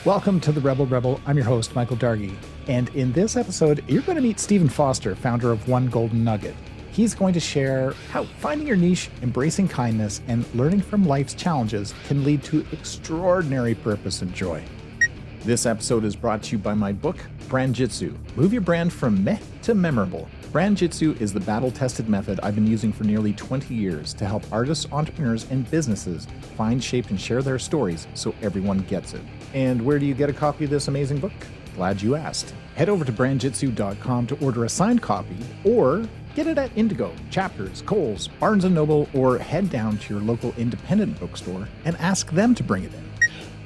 Welcome to the Rebel Rebel. I'm your host, Michael Dargie. And in this episode, you're going to meet Stephen Foster, founder of One Golden Nugget. He's going to share how finding your niche, embracing kindness, and learning from life's challenges can lead to extraordinary purpose and joy. This episode is brought to you by my book, Brand Jitsu. Move your brand from meh to memorable. Brand Jitsu is the battle-tested method I've been using for nearly 20 years to help artists, entrepreneurs, and businesses find, shape, and share their stories so everyone gets it. And where do you get a copy of this amazing book? Glad you asked. Head over to brandjitsu.com to order a signed copy, or get it at Indigo, Chapters, Kohl's, Barnes & Noble, or head down to your local independent bookstore and ask them to bring it in.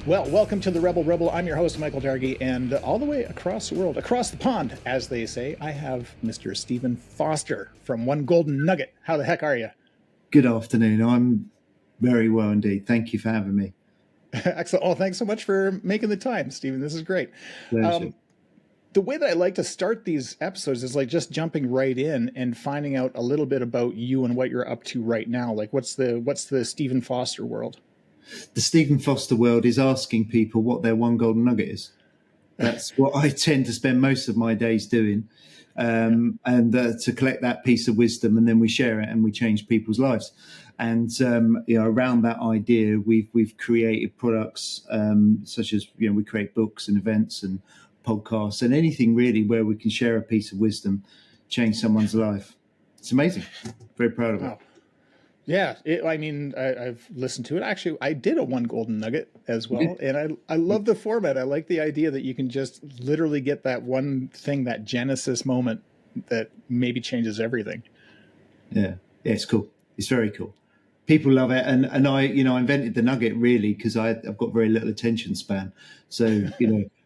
Well, welcome to the Rebel Rebel. I'm your host, Michael Dargie, and all the way across the world, across the pond, as they say, I have Mr. Stephen Foster from One Golden Nugget. How the heck are you? Good afternoon. I'm very well indeed. Thank you for having me. Excellent. Oh, thanks so much for making the time, Stephen. This is great. Pleasure. The way that I like to start these episodes is like just jumping right in and finding out a little bit about you and what you're up to right now. Like, what's the Stephen Foster world? The Stephen Foster world is asking people what their one golden nugget is. That's what I tend to spend most of my days doing, and to collect that piece of wisdom, and then we share it and we change people's lives. And around that idea, we've created products such as we create books and events and podcasts and anything really where we can share a piece of wisdom, change someone's life. It's amazing. Very proud of it. Wow. Yeah, I've listened to it. Actually, I did a One Golden Nugget as well, and I love the format. I like the idea that you can just literally get that one thing, that Genesis moment that maybe changes everything. Yeah, it's cool. It's very cool. People love it, and I invented the nugget really because I've got very little attention span. So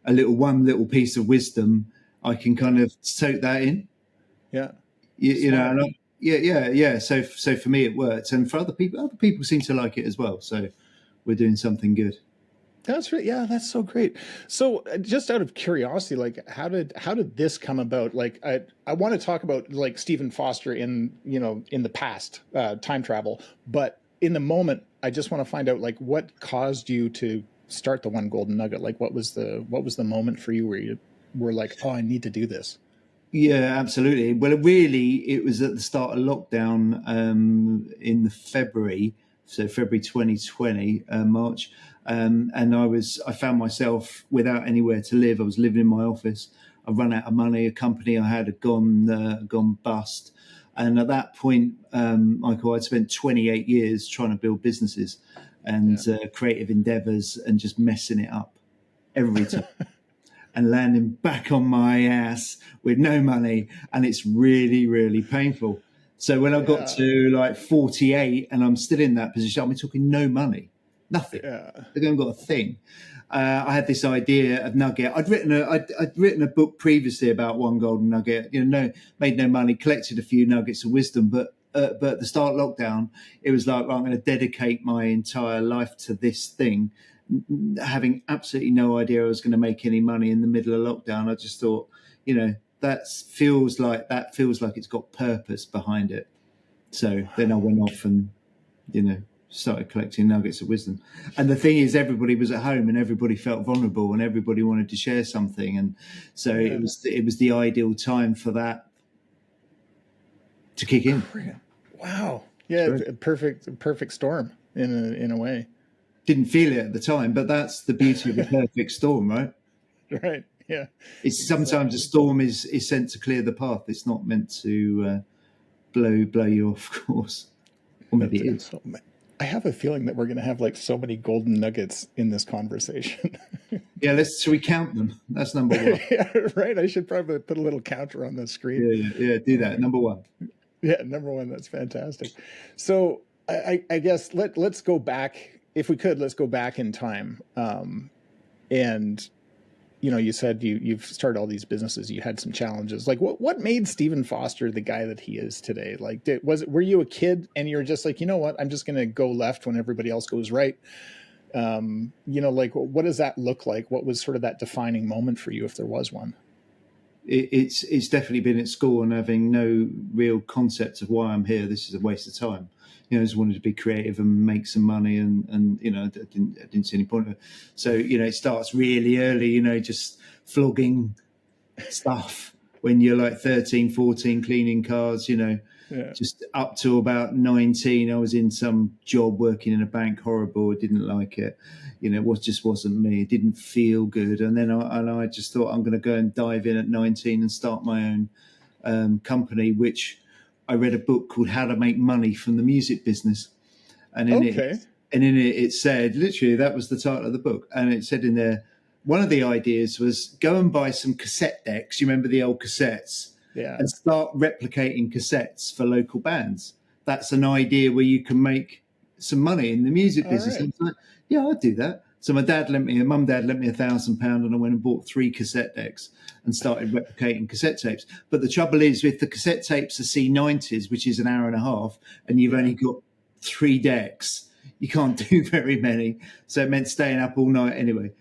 a little piece of wisdom, I can kind of soak that in. Yeah, Yeah. So for me, it works, and for other people seem to like it as well. So we're doing something good. That's right. Yeah, that's so great. So just out of curiosity, like how did this come about? Like I want to talk about like Stephen Foster in the past, time travel, but in the moment, I just want to find out like what caused you to start the One Golden Nugget. Like what was the moment for you where you were like, oh, I need to do this? Yeah, absolutely. Well, it was at the start of lockdown in February 2020, March. And I found myself without anywhere to live. I was living in my office. I run out of money. A company I had gone bust. And at that point, Michael, I'd spent 28 years trying to build businesses and creative endeavors and just messing it up every time. And landing back on my ass with no money. And it's really, really painful. So when I got to like 48 and I'm still in that position, I'm talking no money, nothing. Yeah. I haven't got a thing. I had this idea of Nugget. I'd written a book previously about One Golden Nugget, made no money, collected a few nuggets of wisdom. But at the start of lockdown, it was like, well, I'm going to dedicate my entire life to this thing. Having absolutely no idea I was going to make any money in the middle of lockdown. I just thought, that feels like it's got purpose behind it. So then I went off and, started collecting nuggets of wisdom. And the thing is, everybody was at home and everybody felt vulnerable and everybody wanted to share something. And so it was the ideal time for that to kick in. Wow. Yeah. Perfect storm in a way. Didn't feel it at the time, but that's the beauty of a perfect storm, right? Right. Yeah. It's sometimes a storm is sent to clear the path. It's not meant to blow you off course. Or maybe it is. I have a feeling that we're going to have like so many golden nuggets in this conversation. Yeah, should we count them? That's number one. Yeah, right. I should probably put a little counter on the screen. Yeah. Do that. Number one. Yeah, number one. That's fantastic. So I guess let's go back. If we could, let's go back in time. And, you said you've started all these businesses. You had some challenges. Like what made Stephen Foster the guy that he is today? Like, were you a kid and you're just like, you know what, I'm just going to go left when everybody else goes right? Like what does that look like? What was sort of that defining moment for you, if there was one? it's definitely been at school and having no real concept of why I'm here. This is a waste of time. I just wanted to be creative and make some money, and I didn't see any point of it. So it starts really early. Just flogging stuff when you're like 13, 14, cleaning cars. Just up to about 19, I was in some job working in a bank, horrible. I didn't like it. It just wasn't me. It didn't feel good. And then I just thought I'm going to go and dive in at 19 and start my own company, which I read a book called How to Make Money from the Music Business. And in it said, literally, that was the title of the book. And it said in there, one of the ideas was go and buy some cassette decks. You remember the old cassettes? Yeah. And start replicating cassettes for local bands. That's an idea where you can make some money in the music business. Right. And it's like, yeah, I'd do that. So my dad lent me £1,000, and I went and bought 3 cassette decks and started replicating cassette tapes. But the trouble is, if the cassette tapes are C90s, which is an hour and a half, and you've only got 3 decks, you can't do very many. So it meant staying up all night anyway.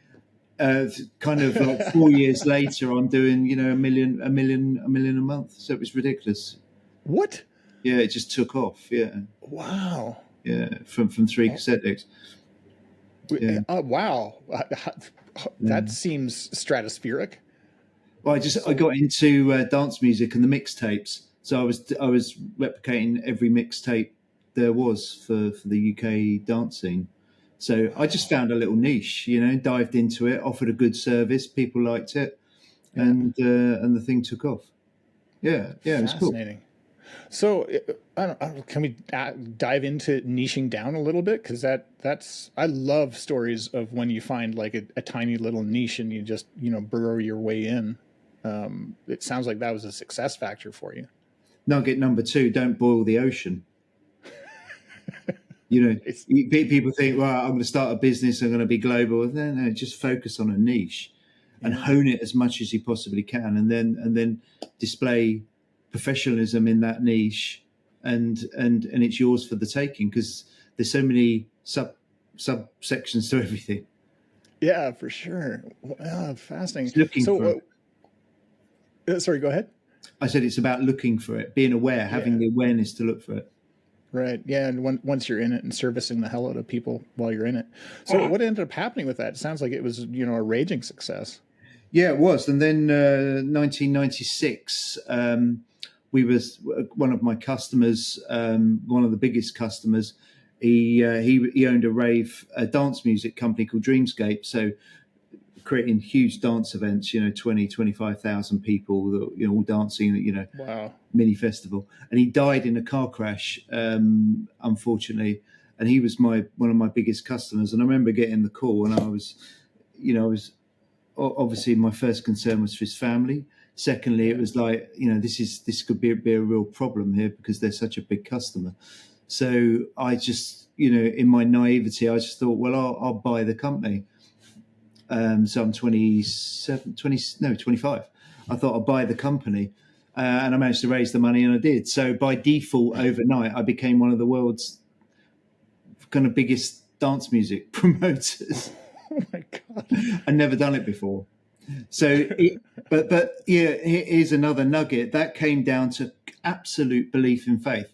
Kind of like 4 years later, I'm doing a million a month. So it was ridiculous. What? Yeah, it just took off. Yeah. Wow. Yeah, from 3 cassette decks. Yeah. Wow, that seems stratospheric. Well, I got into dance music and the mixtapes. So I was replicating every mixtape there was for the UK dance scene. So I just found a little niche, dived into it, offered a good service, people liked it, and the thing took off. Yeah, it was cool. Fascinating. So, I don't, can we dive into niching down a little bit? Because that's I love stories of when you find like a tiny little niche and you just burrow your way in. It sounds like that was a success factor for you. Nugget number 2: don't boil the ocean. People think, well, I'm going to start a business, I'm going to be global. No, just focus on a niche and hone it as much as you possibly can, and then display professionalism in that niche, and it's yours for the taking, because there's so many subsections to everything. Yeah, for sure. Fascinating. Looking for it. Sorry, go ahead. I said it's about looking for it, being aware, having the awareness to look for it. Right. Yeah. And once you're in it and servicing the hell out of people while you're in it. So what ended up happening with that? It sounds like it was, a raging success. Yeah, it was. And then 1996, one of my customers, one of the biggest customers, he owned a dance music company called Dreamscape. So creating huge dance events, 20, 25,000 people, all dancing, Wow. Mini festival. And he died in a car crash, unfortunately. And he was one of my biggest customers. And I remember getting the call, and I was obviously my first concern was for his family. Secondly, it was like, this could be a real problem here because they're such a big customer. So I just, in my naivety, I just thought, well, I'll buy the company. So I'm 25. I thought I'd buy the company, and I managed to raise the money, and I did. So by default, overnight, I became one of the world's kind of biggest dance music promoters. Oh my God. I'd never done it before. So, but here's another nugget that came down to absolute belief in faith.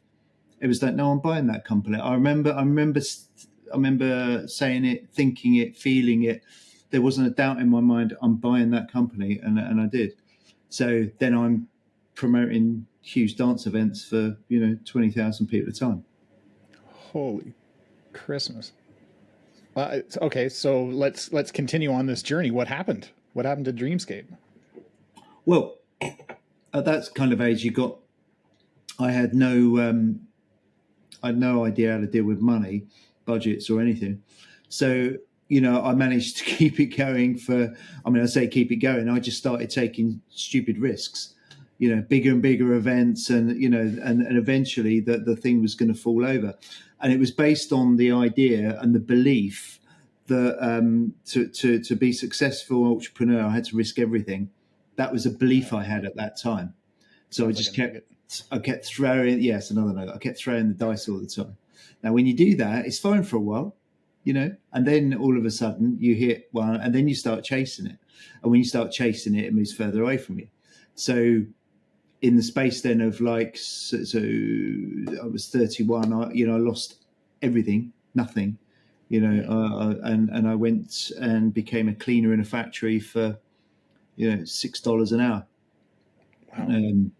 It was like, no, I'm buying that company. I remember saying it, thinking it, feeling it. There wasn't a doubt in my mind, I'm buying that company, and I did. So then I'm promoting huge dance events for 20,000 people at a time. Holy Christmas! Okay, so let's continue on this journey. What happened? What happened to Dreamscape? Well, at that kind of age, I had no idea how to deal with money, budgets, or anything. So I managed to keep it going I say keep it going. I just started taking stupid risks, bigger and bigger events, and eventually the thing was going to fall over. And it was based on the idea and the belief that to be successful entrepreneur, I had to risk everything. That was a belief I had at that time. So I just kept throwing. Yes, another nugget. I kept throwing the dice all the time. Now, when you do that, it's fine for a while. And then all of a sudden you hit one, and then you start chasing it. And when you start chasing it, it moves further away from you. So in the space then of like, so I was 31, I lost everything, nothing, and I went and became a cleaner in a factory for, $6 an hour. Wow.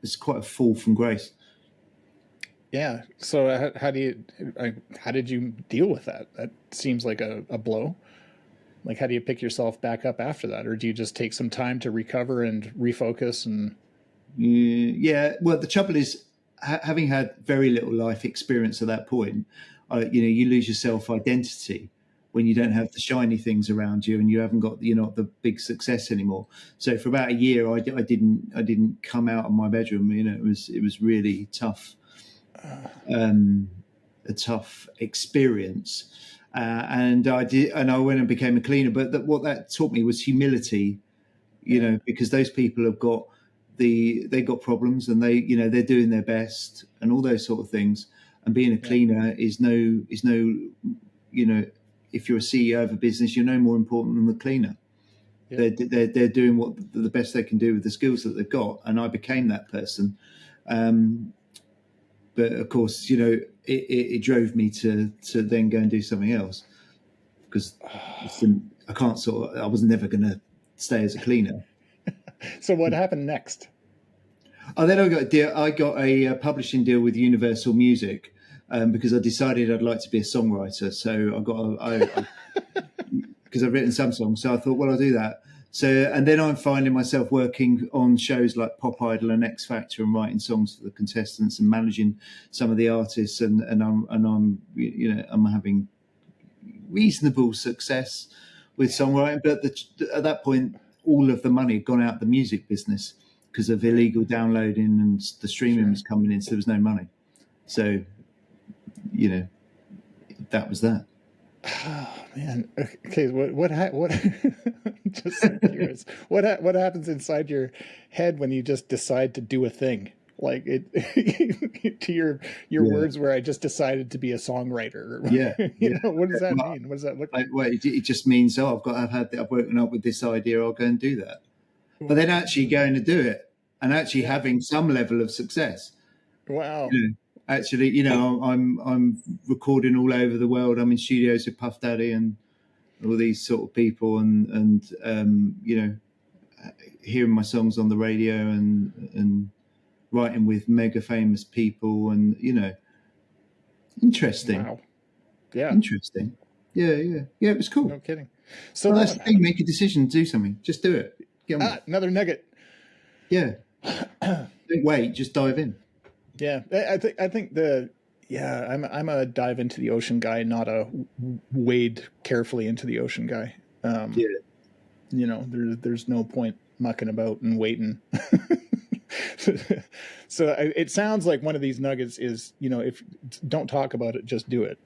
It's quite a fall from grace. Yeah. So how did you deal with that? That seems like a blow. Like, how do you pick yourself back up after that? Or do you just take some time to recover and refocus? And yeah, well, the trouble is, having had very little life experience at that point, you lose your self-identity when you don't have the shiny things around you and you haven't got, the big success anymore. So for about a year, I didn't come out of my bedroom. It was really tough, a tough experience. And I went and became a cleaner. But what that taught me was humility, because those people have got they got problems and they're doing their best and all those sort of things. And being a cleaner is no, if you're a CEO of a business, you're no more important than the cleaner. Yeah. They're doing what the best they can do with the skills that they've got. And I became that person. But of course, it drove me to then go and do something else, because I was never going to stay as a cleaner. So what happened next? Oh, then I got a publishing deal with Universal Music, because I decided I'd like to be a songwriter. So because I've written some songs, so I thought, well, I'll do that. So, and then I'm finding myself working on shows like Pop Idol and X Factor and writing songs for the contestants and managing some of the artists, and I'm having reasonable success with songwriting. But at that point, all of the money had gone out of the music business because of illegal downloading and the streaming was coming in, so there was no money. So, that was that. Oh man. Okay. What just curious. What happens inside your head when you just decide to do a thing? Like it to your words where I just decided to be a songwriter. What does that mean? What does that look like? Well, it just means, I've woken up with this idea, I'll go and do that. But then actually going to do it and actually having some level of success. Wow. Actually, I'm recording all over the world. I'm in studios with Puff Daddy and all these sort of people, and hearing my songs on the radio and writing with mega famous people, and interesting. Wow. Yeah. Interesting. Yeah. It was cool. No kidding. So that's the thing. Make a decision. Do something. Just do it. Get on. Another nugget. Yeah. Don't wait. Just dive in. Yeah, I think I'm a dive into the ocean guy, not a wade carefully into the ocean guy. There's no point mucking about and waiting. So it sounds like one of these nuggets is, if don't talk about it, just do it.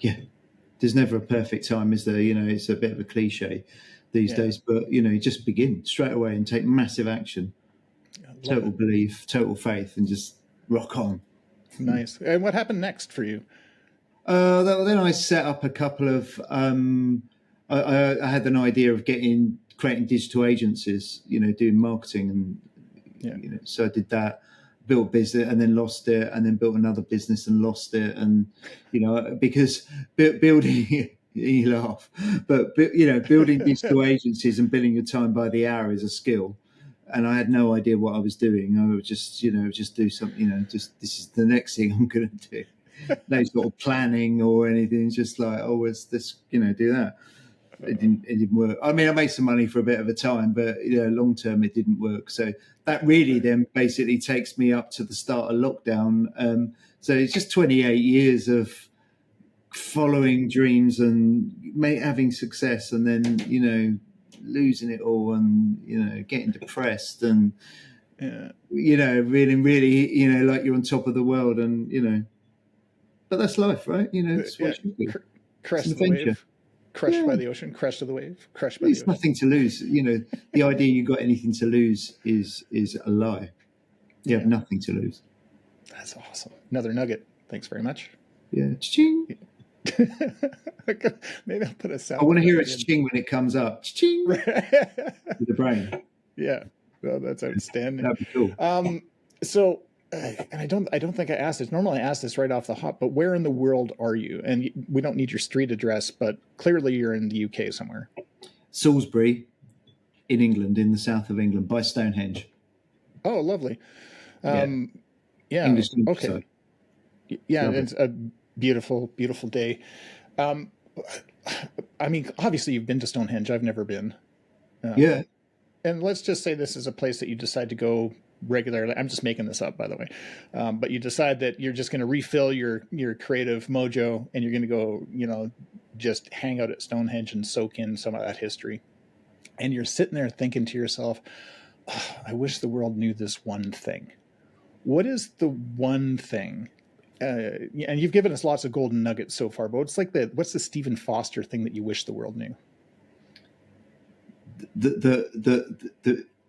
Yeah, there's never a perfect time, is there? It's a bit of a cliche these days, but just begin straight away and take massive action. Total belief, total faith, and just rock on. Nice. And what happened next for you? Then I set up a couple of. I had an idea of creating digital agencies, doing marketing, and so I did that. Built a business and then lost it, and then built another business and lost it, and because building. You laugh, but building digital agencies and billing your time by the hour is a skill. And I had no idea what I was doing. I would just do something, this is the next thing I'm going to do. No sort of planning or anything. It's just like, it's this, do that. It didn't work. I mean, I made some money for a bit of a time, but long term it didn't work. So that really then basically takes me up to the start of lockdown. So it's just 28 years of following dreams and having success, and then losing it all, and getting depressed, and really like you're on top of the world, and but that's life, right? It's what you do. Crest of the wave, crushed by the ocean, crest of the wave, crushed by the ocean. There's nothing to lose. The idea you got anything to lose is a lie. You have nothing to lose. That's awesome. Another nugget. Thanks very much. Yeah. Ching. Maybe I'll put a sound. I want to hear a ching when it comes up. Ching with the brain. Yeah, well, that's outstanding. That'd be cool. So, and I don't think I asked this. Normally, I ask this right off the hop. But where in the world are you? And we don't need your street address, but clearly you're in the UK somewhere. Salisbury, in England, in the south of England, by Stonehenge. Oh, lovely. Yeah. English okay. Side. Yeah, lovely. It's a beautiful, beautiful day. I mean, obviously you've been to Stonehenge. I've never been. Yeah. And let's just say this is a place that you decide to go regularly. I'm just making this up, by the way. But you decide that you're just going to refill your creative mojo and you're going to go, just hang out at Stonehenge and soak in some of that history. And you're sitting there thinking to yourself, oh, I wish the world knew this one thing. What is the one thing? And you've given us lots of golden nuggets so far, but what's the Stephen Foster thing that you wish the world knew?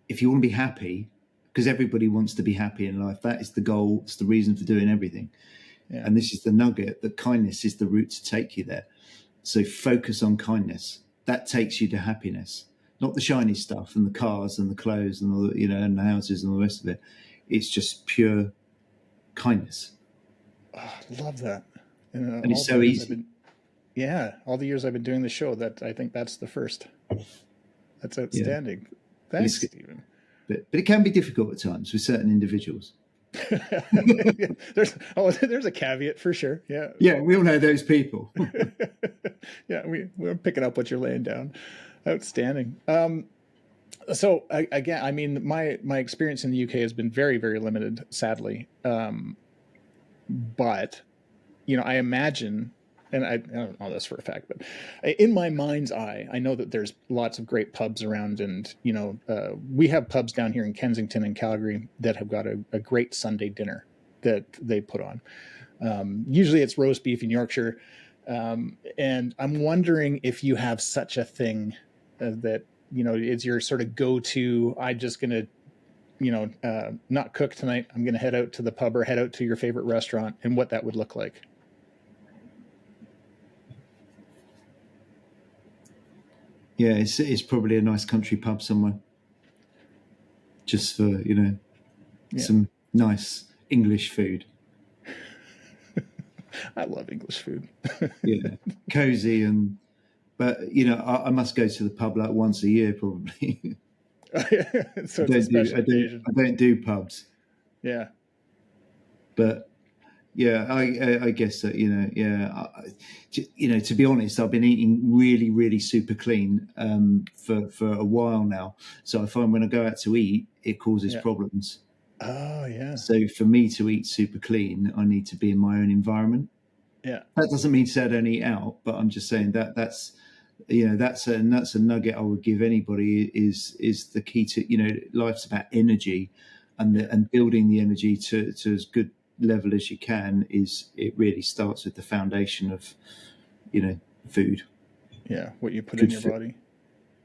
If you want to be happy, because everybody wants to be happy in life, that is the goal. It's the reason for doing everything. Yeah. And this is the nugget, that kindness is the route to take you there. So focus on kindness. That takes you to happiness, not the shiny stuff and the cars and the clothes and all the, and the houses and all the rest of it. It's just pure kindness. Oh, I love that. And it's so easy. All the years I've been doing the show, that I think that's the first. That's outstanding. Yeah. Thanks, Stephen. But it can be difficult at times with certain individuals. There's a caveat for sure. Yeah. Yeah, we all know those people. Yeah, we're picking up what you're laying down. Outstanding. So again, I mean, my experience in the UK has been very, very limited, sadly. But, I imagine, and I don't know this for a fact, but in my mind's eye, I know that there's lots of great pubs around, and, we have pubs down here in Kensington and Calgary that have got a great Sunday dinner that they put on. Usually it's roast beef in Yorkshire. And I'm wondering if you have such a thing that, is your sort of go-to, I'm just going to, not cook tonight. I'm going to head out to the pub or head out to your favorite restaurant, and what that would look like. Yeah, it's probably a nice country pub somewhere, just for some nice English food. I love English food. Yeah, cozy but I must go to the pub like once a year probably. So I don't do pubs. Yeah, but yeah, I guess that to be honest, I've been eating really, really super clean for a while now. So I find when I go out to eat, it causes problems. Oh yeah. So for me to eat super clean, I need to be in my own environment. Yeah. That doesn't mean to say I don't eat out, but I'm just saying that's a nugget I would give anybody is the key to life's about energy, and building the energy to as good level as you can. It really starts with the foundation of food. Yeah, what you put in your body.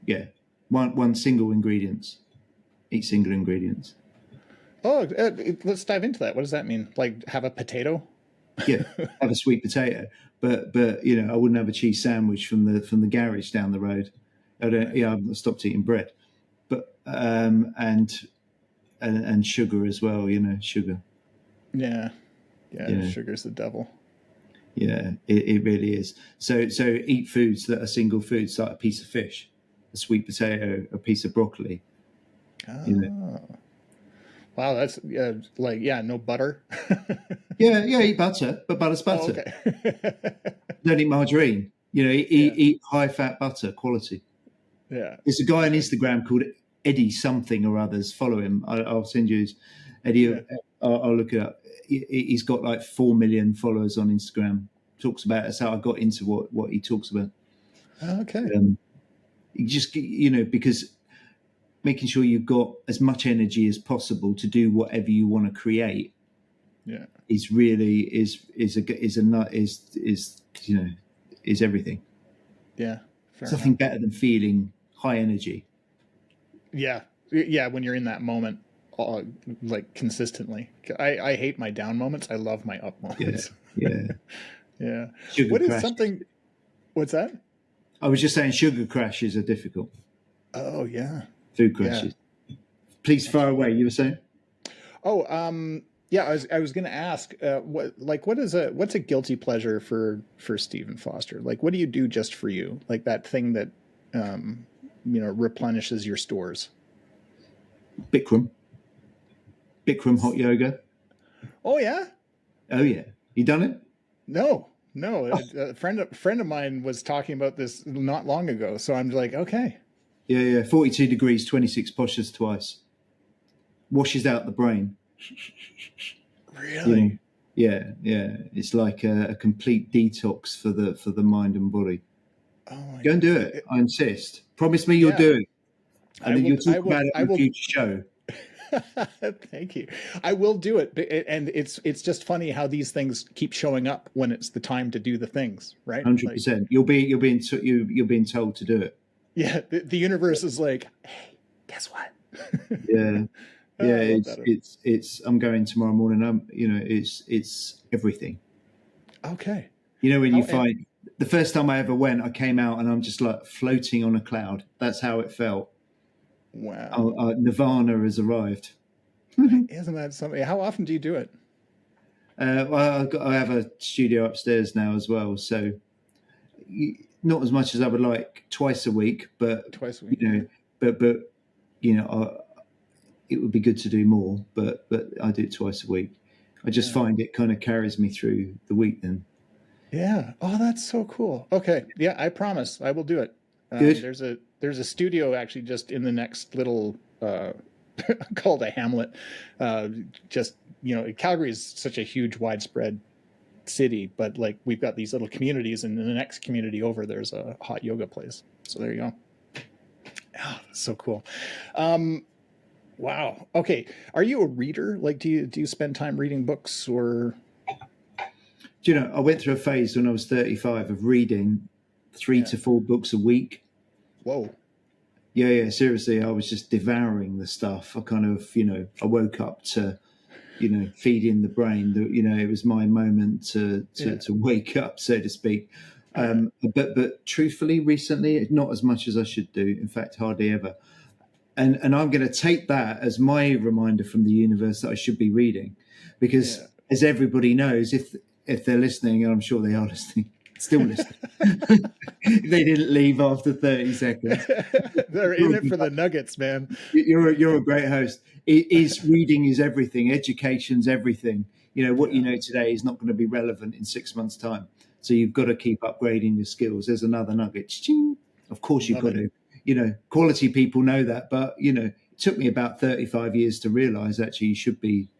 Yeah, one single ingredients. Eat single ingredients. Oh, let's dive into that. What does that mean? Like have a potato? Yeah, have a sweet potato, but I wouldn't have a cheese sandwich from the garage down the road. I've stopped eating bread, but and sugar as well. Sugar. Yeah, sugar's the devil. Yeah, it really is. So eat foods that are single foods, like a piece of fish, a sweet potato, a piece of broccoli. Oh. Wow, that's no butter. yeah, eat butter, but butter's butter. Oh, okay. Don't eat margarine. Eat high fat butter, quality. Yeah. There's a guy on Instagram called Eddie something or others. Follow him. I'll send you his Eddie. Yeah. I'll look it up. He's got like 4 million followers on Instagram. Talks about that's how I got into what he talks about. Okay. Just because making sure you've got as much energy as possible to do whatever you want to create. Yeah. Is really is everything. Yeah. Something better than feeling high energy. Yeah. Yeah. When you're in that moment, like consistently. I hate my down moments. I love my up moments. Yeah. Yeah. Sugar What is crash. something? What's that? I was just saying sugar crashes are difficult. Oh yeah. Food Yeah. crashes. Please fire away. You were saying? Oh, yeah. I was going to ask, what's a guilty pleasure for Stephen Foster? Like, what do you do just for you? Like that thing that, replenishes your stores. Bikram hot yoga. Oh yeah. Oh yeah. You done it? No. A friend of mine was talking about this not long ago. So I'm like, okay. Yeah. 42 degrees, 26 postures twice. Washes out the brain. Really? Yeah. It's like a complete detox for the mind and body. Oh my Go and do it. I insist. Promise me you'll do it. And then you'll talk about it on a future show. Thank you. I will do it. And it's just funny how these things keep showing up when it's the time to do the things, right? 100%. You're being told to do it. Yeah. The universe is like, hey, guess what? Yeah. Yeah. It's I'm going tomorrow morning. It's everything. Okay. When you find the first time I ever went, I came out and I'm just like floating on a cloud. That's how it felt. Wow. Nirvana has arrived. Isn't that something? How often do you do it? Well, I have a studio upstairs now as well, so not as much as I would like twice a week, but twice a week. It would be good to do more. But I do it twice a week. I just find it kind of carries me through the week then. Yeah. Oh, that's so cool. Okay. Yeah, I promise I will do it. Good. There's a studio actually just in the next little called a hamlet. Calgary is such a huge, widespread city, but like we've got these little communities, and in the next community over, there's a hot yoga place. So there you go. Oh, that's so cool. Wow. Okay. Are you a reader? Like, do you spend time reading books or? I went through a phase when I was 35 of reading 3 to 4 books a week. Whoa. Yeah. Seriously, I was just devouring the stuff. I kind of, I woke up to, feeding the brain. It was my moment to wake up, so to speak. But truthfully, recently, not as much as I should do. In fact, hardly ever. And I'm going to take that as my reminder from the universe that I should be reading, because as everybody knows, if they're listening, and I'm sure they are listening, still listening, they didn't leave after 30 seconds. They're in it for the nuggets, man. You're a great host. Reading is everything. Education's everything. What you know today is not going to be relevant in 6 months' time. So you've got to keep upgrading your skills. There's another nugget. Ching. Of course you've got to. Quality people know that, but it took me about 35 years to realize actually you should be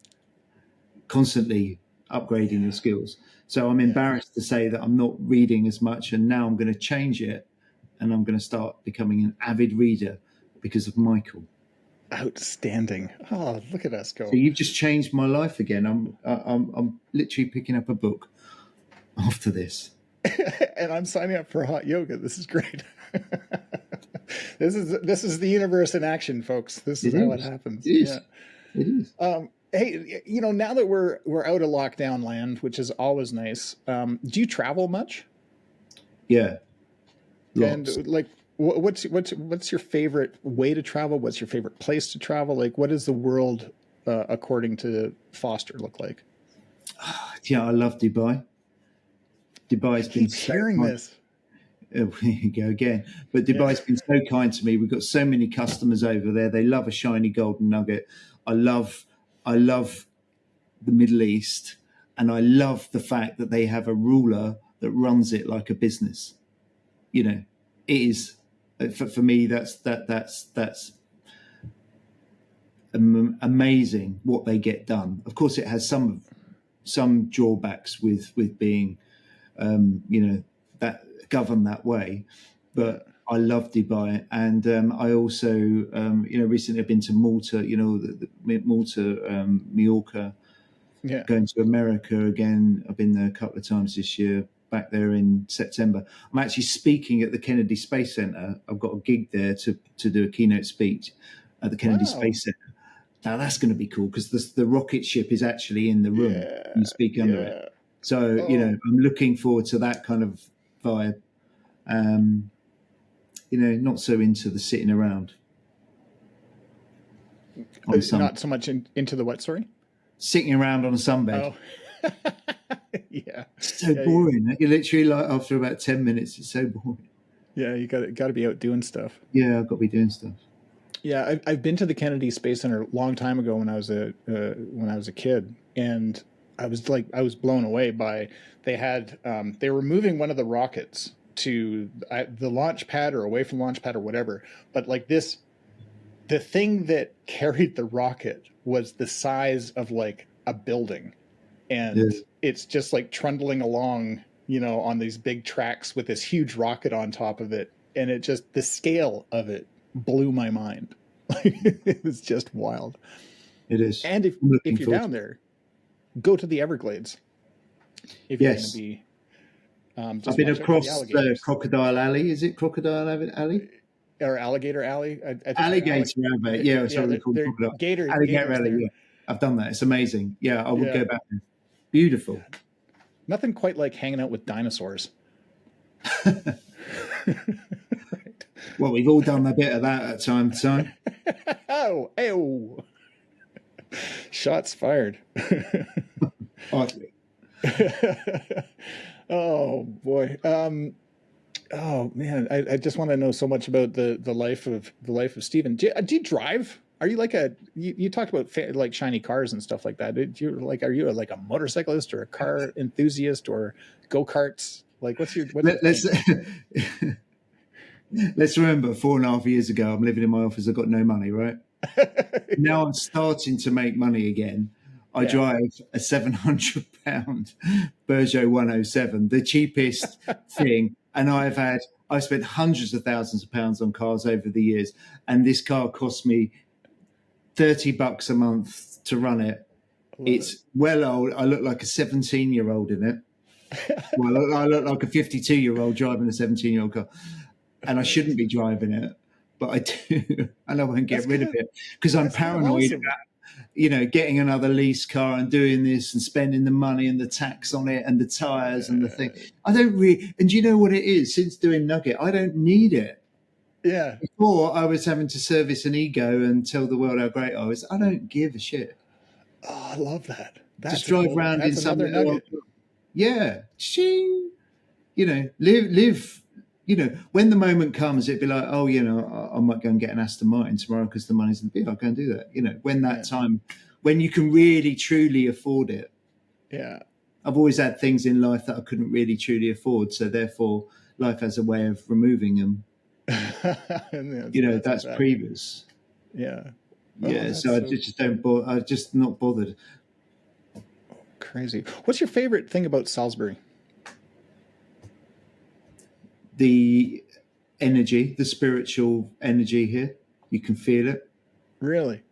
constantly upgrading your skills. So I'm embarrassed to say that I'm not reading as much, and now I'm going to change it, and I'm going to start becoming an avid reader because of Michael. Outstanding. Oh, look at us go. So you've just changed my life again. I'm literally picking up a book after this. And I'm signing up for hot yoga. This is great. This is the universe in action, folks. This is how it happens. It is. It is. Hey, now that we're out of lockdown land, which is always nice, do you travel much? Yeah. Lots. And like, what's your favorite way to travel? What's your favorite place to travel? Like, what does the world, according to Foster, look like? Yeah, I love Dubai. Dubai's been hearing this. Here you go again. But Dubai's been so kind to me. We've got so many customers over there. They love a shiny golden nugget. I love the Middle East, and I love the fact that they have a ruler that runs it like a business. It is for me. That's amazing what they get done. Of course, it has some drawbacks with being, that governed that way, but I love Dubai, and I also, recently I've been to Malta. Malta, Mallorca. Yeah. Going to America again. I've been there a couple of times this year. Back there in September. I'm actually speaking at the Kennedy Space Center. I've got a gig there to do a keynote speech at the Kennedy Space Center. Now that's going to be cool because the rocket ship is actually in the room. You speak under it. So, I'm looking forward to that kind of vibe. Not so into the sitting around. Not so much into the what, sorry? Sitting around on a sunbed. Oh. Yeah. It's so boring. Yeah. You're literally like, after about 10 minutes, it's so boring. Yeah, you got to be out doing stuff. Yeah, I've got to be doing stuff. Yeah, I've been to the Kennedy Space Center a long time ago when I was a kid, and I was blown away by they were moving one of the rockets to the launch pad or away from the launch pad or whatever, but the thing that carried the rocket was the size of like a building, and it's just like trundling along, on these big tracks with this huge rocket on top of it, and the scale of it blew my mind. It was just wild. It is. And if you're down there, go to the Everglades. If you're going to be, I've been across Crocodile Alley. Is it Crocodile Alley? Or Alligator Alley? Alligator Alley. Yeah, it's what we call Crocodile. Alligator Alley. Yeah, I've done that. It's amazing. Yeah, I would go back there. Beautiful. Yeah. Nothing quite like hanging out with dinosaurs. Right. Well, we've all done a bit of that at time to time. Oh. Shots fired. Oh boy. Oh man, I just want to know so much about the life of Stephen. Do you drive? Are you like you talked about like shiny cars and stuff like that? Are you like a motorcyclist or a car enthusiast or go-karts? Like let's remember 4.5 years ago, I'm living in my office. I've got no money, right? Now I'm starting to make money again. I drive a £700 Peugeot 107, the cheapest thing. And I've spent hundreds of thousands of pounds on cars over the years. And this car cost me $30 a month to run it. It's well old. I look like a 17-year-old in it. Well, I look like a 52-year-old driving a 17-year-old car. And I shouldn't be driving it, but I do. And I won't get rid of it because I'm paranoid about, getting another lease car and doing this and spending the money and the tax on it and the tires and the thing. I don't really, and do you know what it is? Since doing Nugget, I don't need it. Yeah. Before I was having to service an ego and tell the world how great I was. I don't give a shit. Oh, I love that. Just drive around in some Nugget. Yeah. Shing. Live. When the moment comes, it'd be like, oh, I might go and get an Aston Martin tomorrow because the money's in the bin. I'll go and do that. When that time, when you can really, truly afford it. Yeah. I've always had things in life that I couldn't really, truly afford. So therefore, life has a way of removing them. That's previous. Yeah. Yeah. So I just don't bother. I'm just not bothered. Crazy. What's your favorite thing about Salisbury? The energy, the spiritual energy here. You can feel it. Really?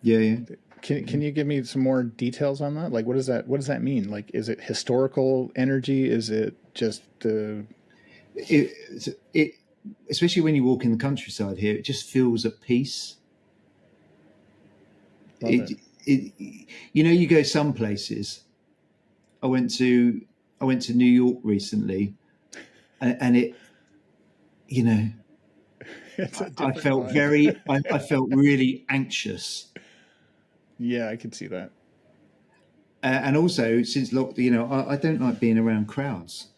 Yeah. Can you give me some more details on that? Like, what does that mean? Like, is it historical energy? Is it just it especially when you walk in the countryside here, it just feels at peace. You go some places. I went to New York recently, and it. I felt I felt really anxious. Yeah, I can see that. And also, since lockdown, I don't like being around crowds.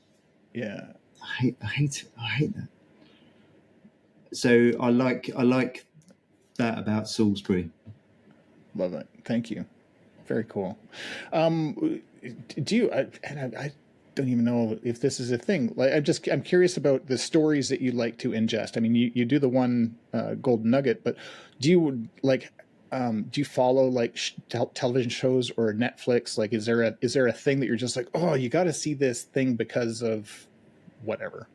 Yeah, I hate that. So I like that about Salisbury. Love it. Thank you. Very cool. Do you? I don't even know if this is a thing. Like, I'm curious about the stories that you like to ingest. I mean, you do the One Golden Nugget, but do you follow like television shows or Netflix? Like, is there a thing that you're just like, oh, you got to see this thing because of whatever?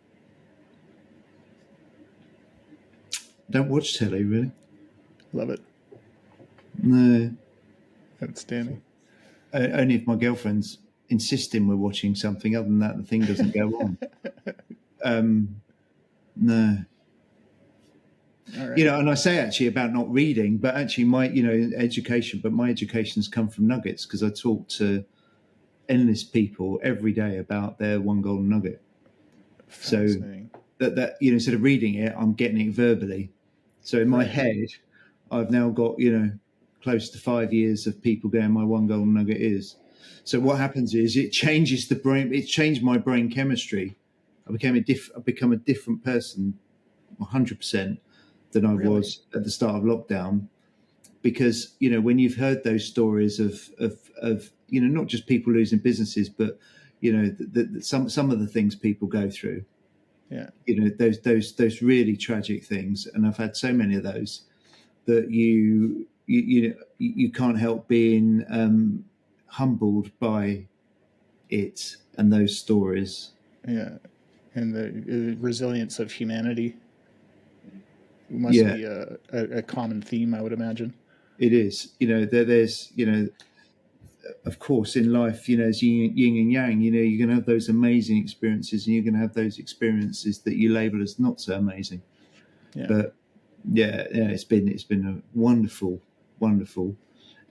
Don't watch telly, really. Love it. No. Outstanding. Only if my girlfriend's insisting we're watching something. Other than that, the thing doesn't go on. No. All right. And I say actually about not reading, but actually my education's come from Nuggets because I talk to endless people every day about their One Golden Nugget. So that instead of reading it, I'm getting it verbally. So in my head, I've now got close to 5 years of people going, my One Golden Nugget is. So what happens is it changes the brain. It changed my brain chemistry. I've become a different person, 100% than I was at the start of lockdown. Because when you've heard those stories of not just people losing businesses, but some of the things people go through. Yeah. Those really tragic things, and I've had so many of those that you can't help being humbled by it and those stories. Yeah, and the resilience of humanity must be a common theme, I would imagine. It is. There's of course, in life, it's yin and yang. You're going to have those amazing experiences, and you're going to have those experiences that you label as not so amazing. Yeah. But it's been a wonderful, wonderful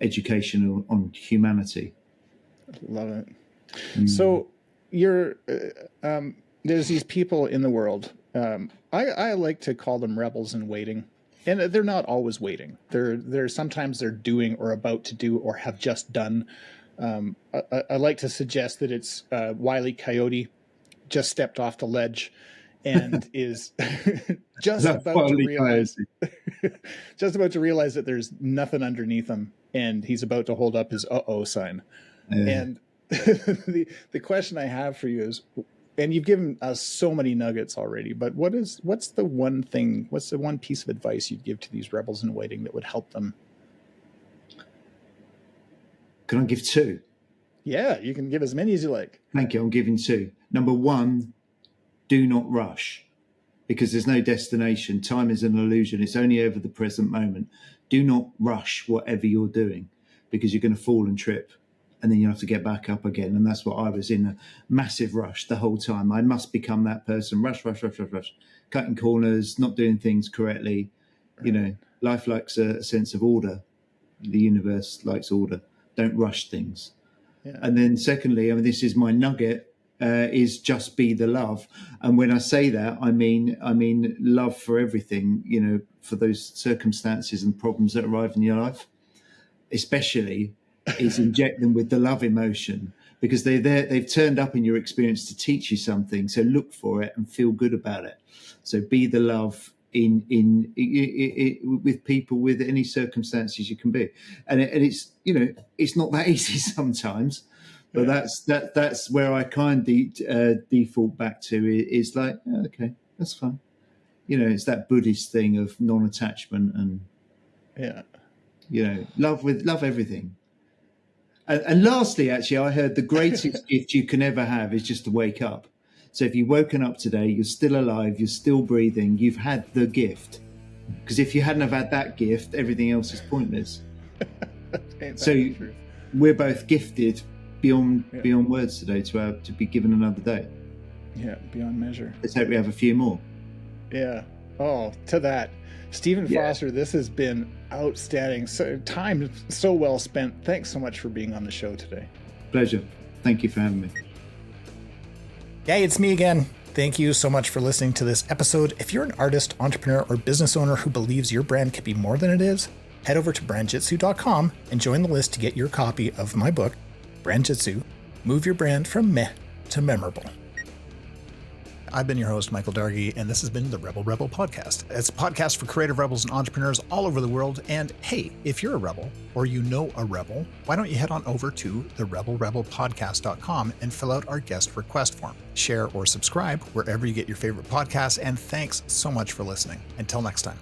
education on humanity. Love it. So there's these people in the world. I like to call them rebels in waiting. And they're not always waiting. They're sometimes they're doing or about to do or have just done. I like to suggest that it's Wile E. Coyote just stepped off the ledge and is just about to realize that there's nothing underneath him, and he's about to hold up his uh-oh sign. Yeah. And the question I have for you is, and you've given us so many nuggets already, but what's the one piece of advice you'd give to these rebels in waiting that would help them? Can I give two? Yeah, you can give as many as you like. Thank you. I'm giving two. Number one, do not rush, because there's no destination. Time is an illusion. It's only over the present moment. Do not rush whatever you're doing, because you're going to fall and trip. And then you have to get back up again. And that's what I was in, a massive rush the whole time. I must become that person. Rush. Cutting corners, not doing things correctly. Right. Life likes a sense of order. The universe likes order. Don't rush things. Yeah. And then secondly, this is my nugget, is just be the love. And when I say that, I mean love for everything, for those circumstances and problems that arrive in your life, especially is inject them with the love emotion, because they've turned up in your experience to teach you something. So look for it and feel good about it. So be the love in with people, with any circumstances you can be. And it's it's not that easy sometimes, but that's where I kind of default back to, is like, okay, that's fine. It's that Buddhist thing of non-attachment and love everything. And lastly, actually, I heard the greatest gift you can ever have is just to wake up. So if you've woken up today, you're still alive, you're still breathing, you've had the gift. Because if you hadn't have had that gift, everything else is pointless. So we're both gifted beyond words today to be given another day. Yeah, beyond measure. Let's hope we have a few more. Yeah. Oh, to that. Stephen Foster, this has been outstanding. Time so well spent. Thanks so much for being on the show today. Pleasure. Thank you for having me. Hey, it's me again. Thank you so much for listening to this episode. If you're an artist, entrepreneur, or business owner who believes your brand could be more than it is, head over to brandjitsu.com and join the list to get your copy of my book, Brand Jitsu, Move Your Brand from Meh to Memorable. I've been your host, Michael Dargie, and this has been the RebelRebel Podcast. It's a podcast for creative rebels and entrepreneurs all over the world. And hey, if you're a rebel or you know a rebel, why don't you head on over to the RebelRebelPodcast.com and fill out our guest request form. Share or subscribe wherever you get your favorite podcasts. And thanks so much for listening. Until next time.